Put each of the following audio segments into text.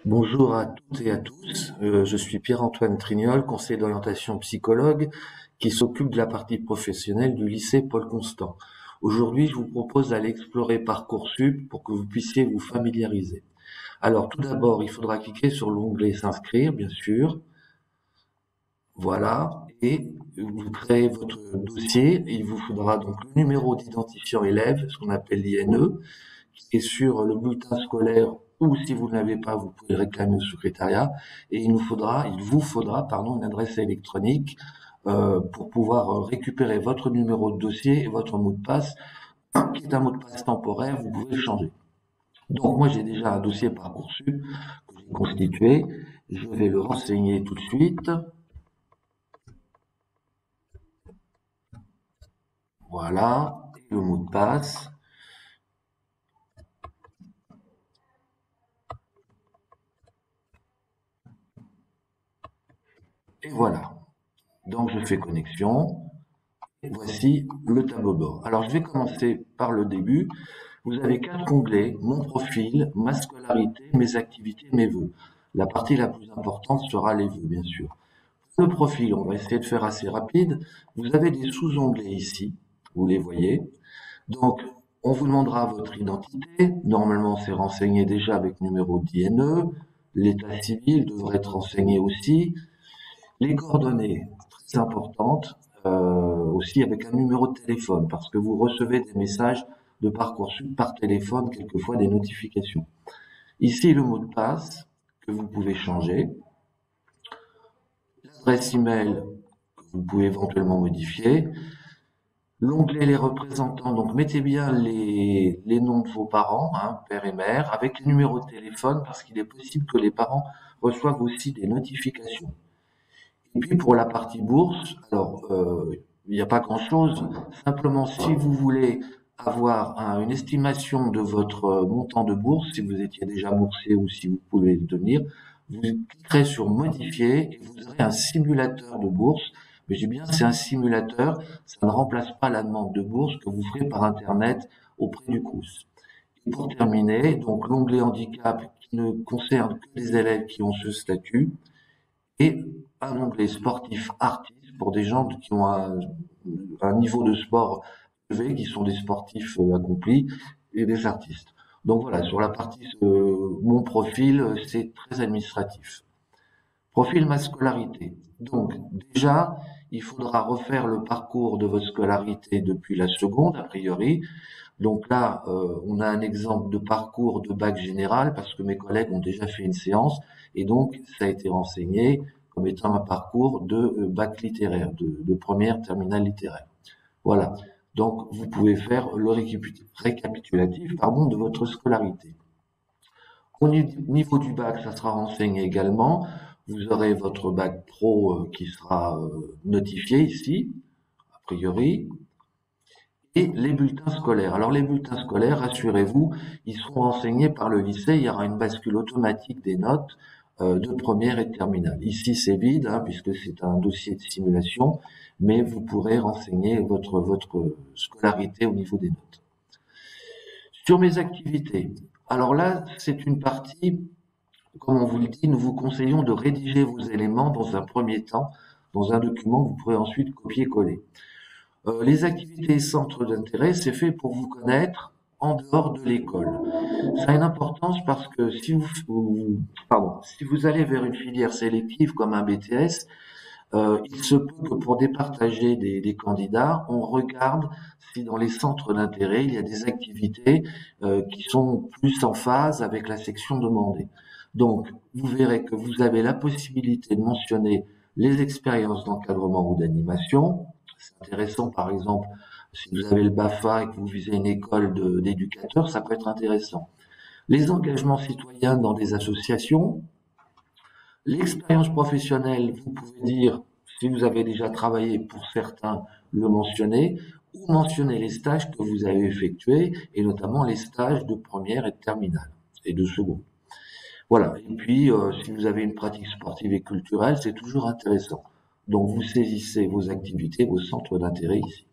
Bonjour à toutes et à tous. Je suis Pierre-Antoine Trignol, conseiller d'orientation psychologue qui s'occupe de la partie professionnelle du lycée Paul Constant. Aujourd'hui, je vous propose d'aller explorer Parcoursup pour que vous puissiez vous familiariser. Alors, tout d'abord, il faudra cliquer sur l'onglet S'inscrire, bien sûr. Voilà. Et vous créez votre dossier. Il vous faudra donc le numéro d'identifiant élève, ce qu'on appelle l'INE, qui est sur le bulletin scolaire, ou si vous ne l'avez pas, vous pouvez le réclamer au secrétariat. Et il vous faudra, pardon, une adresse électronique pour pouvoir récupérer votre numéro de dossier et votre mot de passe, qui est un mot de passe temporaire, vous pouvez le changer. Donc moi j'ai déjà un dossier Parcoursup que j'ai constitué, je vais le renseigner tout de suite. Voilà, et le mot de passe. Et voilà. Donc je fais connexion. Et voici le tableau de bord. Alors je vais commencer par le début. Vous avez 4 onglets, mon profil, ma scolarité, mes activités, mes vœux. La partie la plus importante sera les vœux, bien sûr. Le profil, on va essayer de faire assez rapide. Vous avez des sous-onglets ici, vous les voyez. Donc, on vous demandera votre identité. Normalement, c'est renseigné déjà avec numéro d'INE. L'état civil devrait être renseigné aussi. Les coordonnées, très importantes, aussi avec un numéro de téléphone, parce que vous recevez des messages de Parcoursup par téléphone, quelquefois des notifications. Ici, le mot de passe que vous pouvez changer. L'adresse email que vous pouvez éventuellement modifier. L'onglet les représentants, donc mettez bien les noms de vos parents, hein, père et mère, avec les numéros de téléphone, parce qu'il est possible que les parents reçoivent aussi des notifications. Et puis pour la partie bourse, alors il n'y a pas grand-chose. Simplement, si vous voulez avoir une estimation de votre montant de bourse, si vous étiez déjà boursier ou si vous pouvez le devenir, vous cliquerez sur modifier et vous aurez un simulateur de bourse. Mais j'ai bien, c'est un simulateur, ça ne remplace pas la demande de bourse que vous ferez par Internet auprès du Crous. Et pour terminer, donc l'onglet handicap qui ne concerne que les élèves qui ont ce statut, et un onglet sportif artiste pour des gens qui ont un niveau de sport élevé, qui sont des sportifs accomplis et des artistes. Donc voilà, sur la partie mon profil, c'est très administratif. Profil ma scolarité. Donc déjà, il faudra refaire le parcours de votre scolarité depuis la seconde, a priori. Donc là, on a un exemple de parcours de bac général parce que mes collègues ont déjà fait une séance et donc ça a été renseigné comme étant un parcours de bac littéraire, de première terminale littéraire. Voilà. Donc vous pouvez faire le récapitulatif, pardon, de votre scolarité. Au niveau du bac, ça sera renseigné également. Vous aurez votre bac pro qui sera notifié ici, a priori, et les bulletins scolaires. Alors les bulletins scolaires, rassurez-vous, ils seront renseignés par le lycée. Il y aura une bascule automatique des notes de première et de terminale. Ici c'est vide hein, puisque c'est un dossier de simulation, mais vous pourrez renseigner votre scolarité au niveau des notes. Sur mes activités, alors là c'est une partie, comme on vous le dit, nous vous conseillons de rédiger vos éléments dans un premier temps, dans un document que vous pourrez ensuite copier-coller. Les activités centres d'intérêt, c'est fait pour vous connaître en dehors de l'école. Ça a une importance parce que si vous allez vers une filière sélective comme un BTS, il se peut que pour départager des candidats, on regarde si dans les centres d'intérêt, il y a des activités qui sont plus en phase avec la section demandée. Donc, vous verrez que vous avez la possibilité de mentionner les expériences d'encadrement ou d'animation. C'est intéressant, par exemple, si vous avez le BAFA et que vous visez une école d'éducateurs, ça peut être intéressant. Les engagements citoyens dans des associations, l'expérience professionnelle, vous pouvez dire, si vous avez déjà travaillé pour certains, le mentionner, ou mentionner les stages que vous avez effectués, et notamment les stages de première et de terminale, et de seconde. Voilà. Et puis, si vous avez une pratique sportive et culturelle, c'est toujours intéressant. Donc, vous saisissez vos activités, vos centres d'intérêt ici.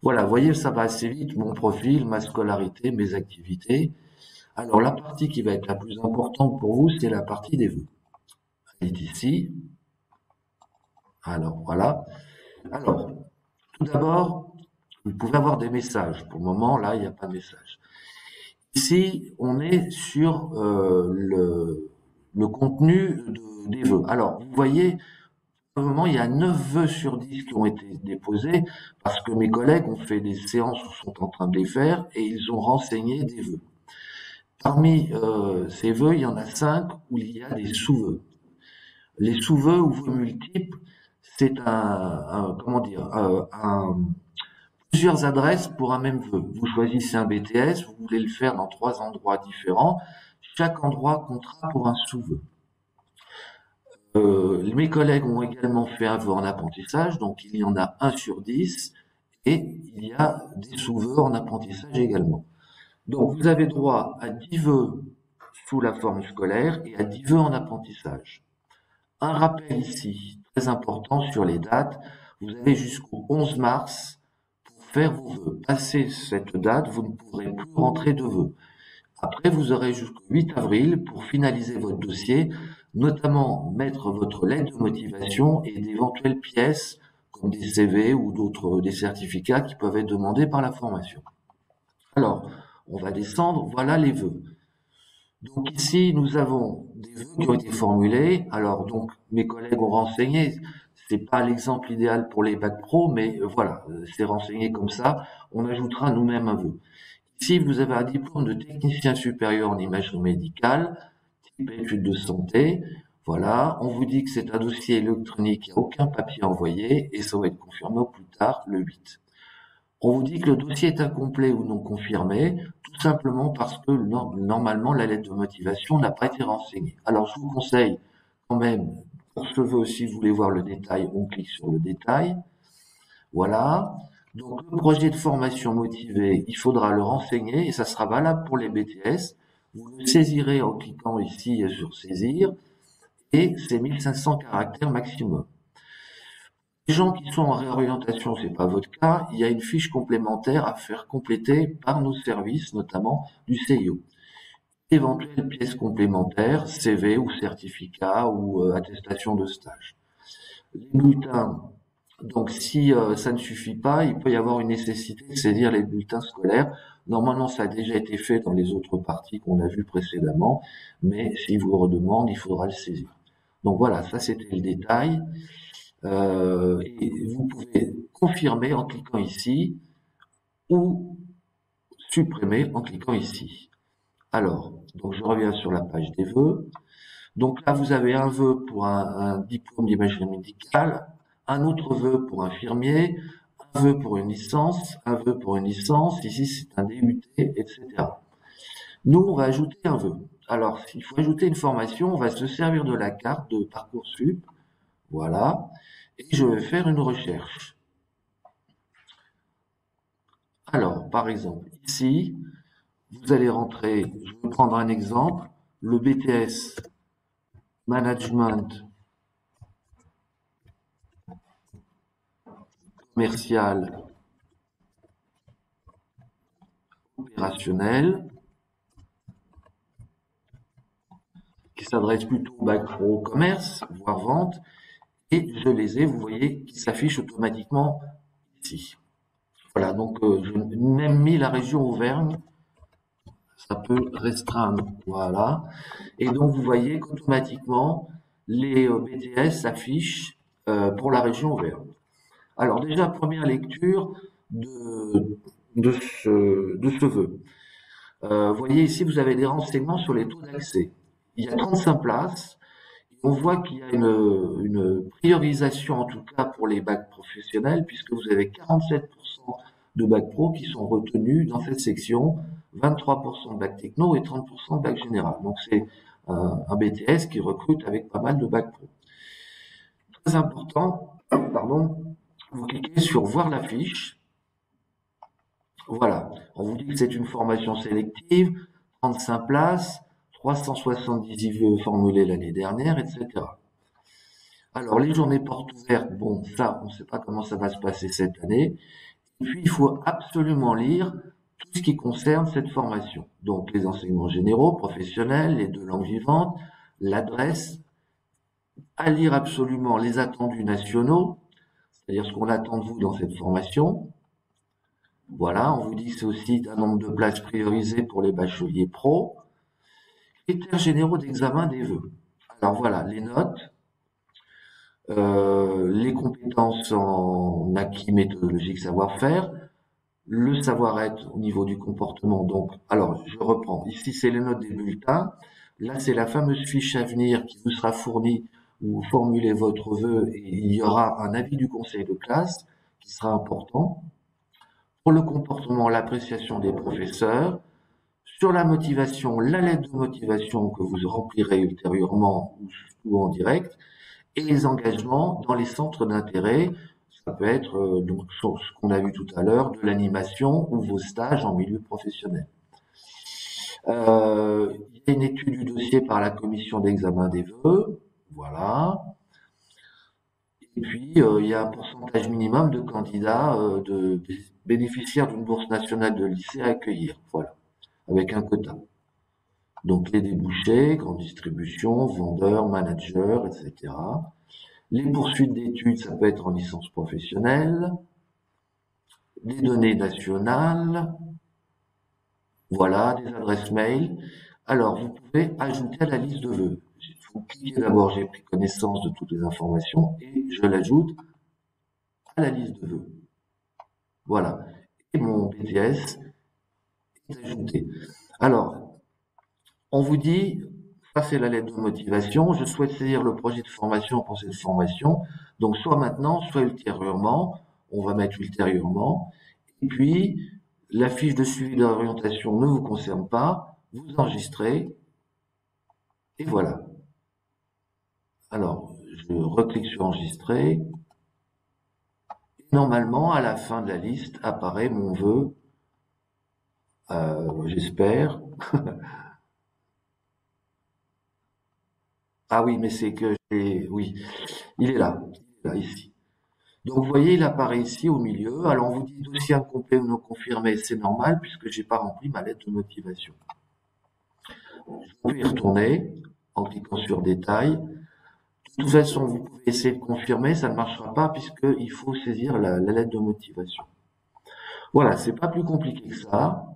Voilà, vous voyez, ça va assez vite, mon profil, ma scolarité, mes activités. Alors, la partie qui va être la plus importante pour vous, c'est la partie des vœux. Elle est ici. Alors, voilà. Alors, tout d'abord, vous pouvez avoir des messages. Pour le moment, là, il n'y a pas de message. Ici, on est sur le contenu des vœux. Alors, vous voyez, pour le moment, il y a 9 vœux sur 10 qui ont été déposés parce que mes collègues ont fait des séances ou sont en train de les faire et ils ont renseigné des vœux. Parmi ces vœux, il y en a 5 où il y a des sous-vœux. Les sous-vœux ou vœux multiples, c'est comment dire, plusieurs adresses pour un même vœu. Vous choisissez un BTS, vous voulez le faire dans 3 endroits différents. Chaque endroit comptera pour un sous-vœu. Mes collègues ont également fait un vœu en apprentissage, donc il y en a 1 sur 10, et il y a des sous-vœux en apprentissage également. Donc vous avez droit à 10 vœux sous la forme scolaire et à 10 vœux en apprentissage. Un rappel ici, très important sur les dates, vous avez jusqu'au 11 mars pour faire vos vœux. Passé cette date, vous ne pourrez plus rentrer de vœux. Après, vous aurez jusqu'au 8 avril pour finaliser votre dossier, notamment mettre votre lettre de motivation et d'éventuelles pièces comme des CV ou des certificats qui peuvent être demandés par la formation. Alors, on va descendre, voilà les vœux. Donc ici, nous avons des vœux qui ont été formulés. Alors donc, mes collègues ont renseigné. C'est pas l'exemple idéal pour les bacs pro, mais voilà, c'est renseigné comme ça. On ajoutera nous-mêmes un vœu. Ici, vous avez un diplôme de technicien supérieur en imagerie médicale, type études de santé. Voilà, on vous dit que c'est un dossier électronique, il n'y a aucun papier envoyé, et ça va être confirmé au plus tard, le 8. On vous dit que le dossier est incomplet ou non confirmé, tout simplement parce que normalement la lettre de motivation n'a pas été renseignée. Alors je vous conseille quand même, pour ce vœu, si vous voulez voir le détail, on clique sur le détail. Voilà. Donc le projet de formation motivé, il faudra le renseigner et ça sera valable pour les BTS. Vous le saisirez en cliquant ici sur saisir et c'est 1500 caractères maximum. Les gens qui sont en réorientation, c'est pas votre cas, il y a une fiche complémentaire à faire compléter par nos services, notamment du CIO. Éventuelles pièces complémentaires, CV ou certificat ou attestation de stage. Les bulletins, donc si ça ne suffit pas, il peut y avoir une nécessité de saisir les bulletins scolaires. Normalement, ça a déjà été fait dans les autres parties qu'on a vues précédemment, mais s'il vous redemande, il faudra le saisir. Donc voilà, ça c'était le détail. Et vous pouvez confirmer en cliquant ici ou supprimer en cliquant ici. Alors, donc je reviens sur la page des vœux. Donc là, vous avez un vœu pour un diplôme d'imagerie médicale, un autre vœu pour infirmier, un vœu pour une licence, un vœu pour une licence, ici c'est un DUT, etc. Nous, on va ajouter un vœu. Alors, s'il faut ajouter une formation, on va se servir de la carte de Parcoursup, voilà, et je vais faire une recherche. Alors, par exemple, ici, vous allez rentrer, je vais prendre un exemple, le BTS Management commercial opérationnel, qui s'adresse plutôt au bac pro commerce, voire vente, et je les ai, vous voyez, qui s'affichent automatiquement ici. Voilà, donc j'ai même mis la région Auvergne, ça peut restreindre, voilà. Et donc vous voyez qu'automatiquement, les BTS s'affichent pour la région Auvergne. Alors déjà, première lecture de ce vœu. Vous voyez ici, vous avez des renseignements sur les taux d'accès. Il y a 35 places. On voit qu'il y a une priorisation, en tout cas pour les bacs professionnels, puisque vous avez 47% de bacs pro qui sont retenus dans cette section, 23% de bac techno et 30% de bac général. Donc c'est un BTS qui recrute avec pas mal de bacs pro. Très important, pardon, vous cliquez sur voir la fiche. Voilà, on vous dit que c'est une formation sélective, 35 places, 370 vœux formulés l'année dernière, etc. Alors, les journées portes ouvertes, bon, ça, on ne sait pas comment ça va se passer cette année. Et puis, il faut absolument lire tout ce qui concerne cette formation. Donc les enseignements généraux, professionnels, les 2 langues vivantes, l'adresse, à lire absolument les attendus nationaux, c'est-à-dire ce qu'on attend de vous dans cette formation. Voilà, on vous dit que c'est aussi un nombre de places priorisées pour les bacheliers pro. Critères généraux d'examen des vœux. Alors voilà, les notes, les compétences en acquis méthodologiques, savoir-faire, le savoir-être au niveau du comportement. Donc, alors, je reprends. Ici, c'est les notes des bulletins. Là, c'est la fameuse fiche à venir qui vous sera fournie où vous formulez votre vœu et il y aura un avis du conseil de classe qui sera important. Pour le comportement, l'appréciation des professeurs. Sur la motivation, la lettre de motivation que vous remplirez ultérieurement ou en direct. Et les engagements dans les centres d'intérêt. Ça peut être donc ce qu'on a vu tout à l'heure, de l'animation ou vos stages en milieu professionnel. Il y a une étude du dossier par la commission d'examen des vœux, voilà. Et puis il y a un pourcentage minimum de candidats, de bénéficiaires d'une bourse nationale de lycée à accueillir, voilà, avec un quota. Donc les débouchés, grande distribution, vendeurs, managers, etc. Les poursuites d'études, ça peut être en licence professionnelle. Des données nationales. Voilà, des adresses mail. Alors, vous pouvez ajouter à la liste de vœux. Vous cliquez d'abord, j'ai pris connaissance de toutes les informations et je l'ajoute à la liste de vœux. Voilà. Et mon BTS est ajouté. Alors, on vous dit, ça c'est la lettre de motivation, je souhaite saisir le projet de formation pour cette formation. Donc, soit maintenant, soit ultérieurement. On va mettre ultérieurement. Et puis, la fiche de suivi d'orientation ne vous concerne pas, vous enregistrez, et voilà. Alors, je reclique sur enregistrer, et normalement, à la fin de la liste, apparaît mon vœu, j'espère. Ah oui, mais c'est que oui, il est là, ici. Donc, vous voyez, il apparaît ici au milieu. Alors, on vous dit dossier incomplet ou non confirmé, c'est normal, puisque j'ai pas rempli ma lettre de motivation. Vous pouvez y retourner en cliquant sur détail. De toute façon, vous pouvez essayer de confirmer, ça ne marchera pas puisqu'il faut saisir la lettre de motivation. Voilà, c'est pas plus compliqué que ça.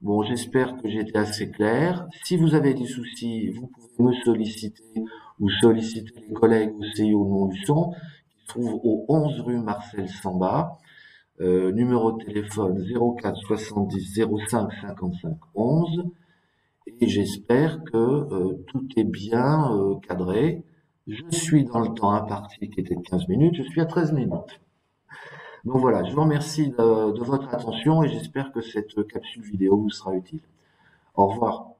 Bon, j'espère que j'ai été assez clair. Si vous avez des soucis, vous pouvez me solliciter ou solliciter les collègues au CIO Mont-Luçon, qui se trouvent au 11 rue Marcel Samba, numéro de téléphone 04 70 05 55 11. Et j'espère que tout est bien cadré. Je suis dans le temps imparti qui était de 15 minutes, je suis à 13 minutes. Donc voilà, je vous remercie de votre attention et j'espère que cette capsule vidéo vous sera utile. Au revoir.